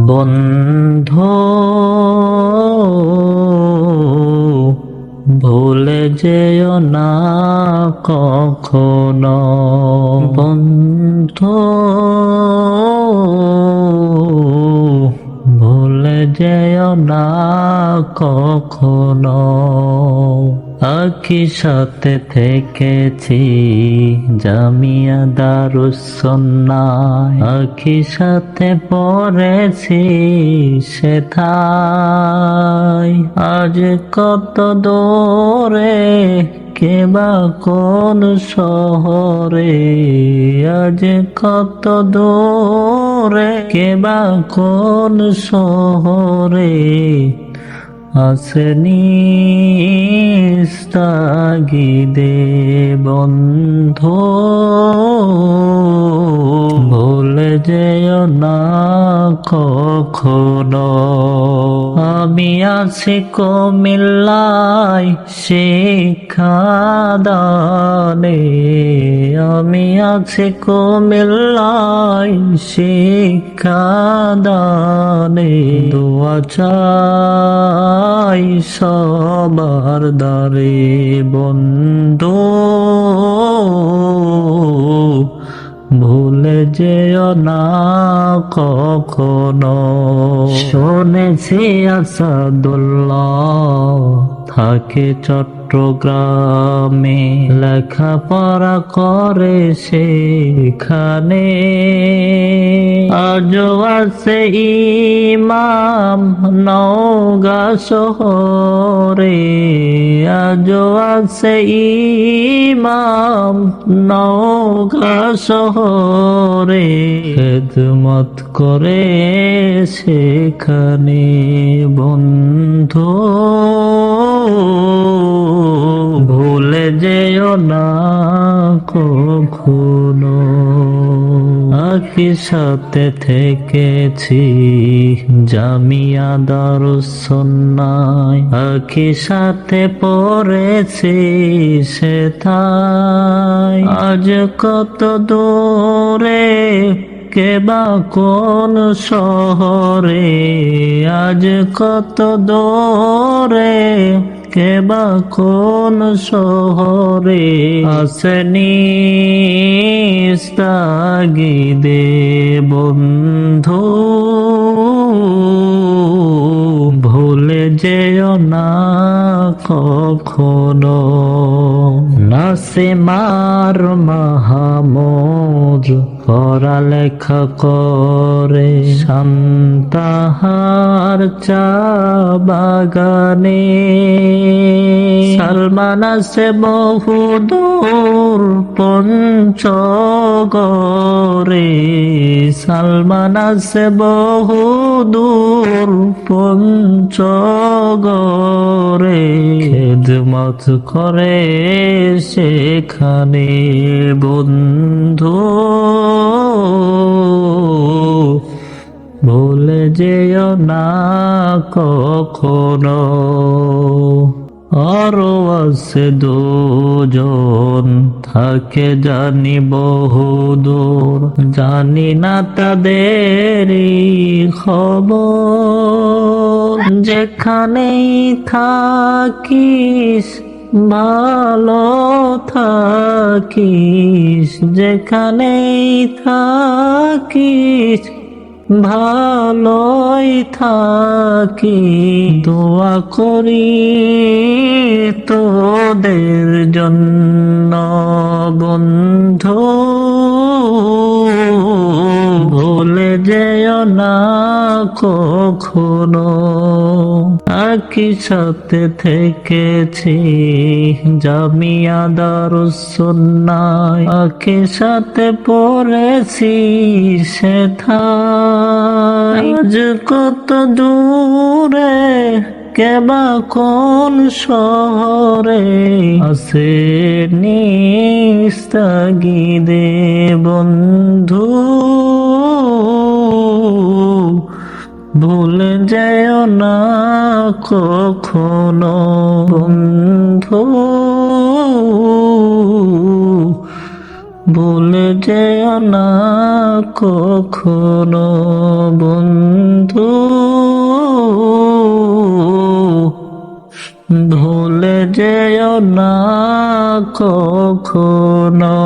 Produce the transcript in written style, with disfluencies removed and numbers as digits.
বন্ধু ভুলে যেও না কখনো, বন্ধু ভুলে যেও না কখনো। একই সাথে থেকেছি জামিয়া দারুস সুন্নাহ, একই সাথে পড়েছি সেথায়। আজ কত দূরে কেবা কোন শহরে, আজ কত দূরে কেবা কোন শহরে, আসেনি তাগিদে বন্ধু ভুলে যেও না কখনো। আমি আছি কুমিল্লায় শিক্ষাদানে, আমি আছি কুমিল্লায় শিক্ষাদানে। দোয়া চাই সবার দ্বারে বন্ধু ভুলে যেও না কখনো। শুনেছি আসাদুল্লাহ থাকে চট্টগ্রামে, লেখাপড়া করে সেখানে। আজও আছে ইমাম নওগাঁ শহরে, আজও আছে ইমাম নওগাঁ শহরে। খেদমত করে সেখানে বন্ধু ভুলে যেও না কখনো। একই সাথে থেকেছি জামিয়া দারুস সুন্নাহ, একই সাথে পড়েছি সেথায়। আজ কত দূরে কেবা কোন শহরে, আজ কত দূরে কেবা কোন শহরে, আসেনি তাগিদে বন্ধু ভুলে যেও না কখনো। নাসিমার মাহমুদ পড়ালেখা করে সান্তাহার চা বাগানে। সালমান আছে বহুদূর পঞ্চগড়ে, সালমান আছে বহুদূর পঞ্চগড়ে। খেদমত করে সেখানে বন্ধু ভুলে যেও না কখনো। আরো আছে দুজন থাকে জানি বহুদূর, জানি না তাদেরই খবর। যেখানেই থাকিস ভালো থাকিস, যেখানেই থাকিস ভালোই থাকি। দোয়া করি তোদের জন্য বন্ধু ভুলে যেও না কখনো। একই সাথে থেকেছি জামিয়া দারুস সুন্নাহ, একই সাথে পড়েছি সেথায়। আজ কত দূরে কেবা কোন শহরে, আসেনি তাগিদে বন্ধু ভুলে যেও না কখনো বন্ধু ভুলে যেও না কখনো বন্ধু, ভুলে যেও না কখনো।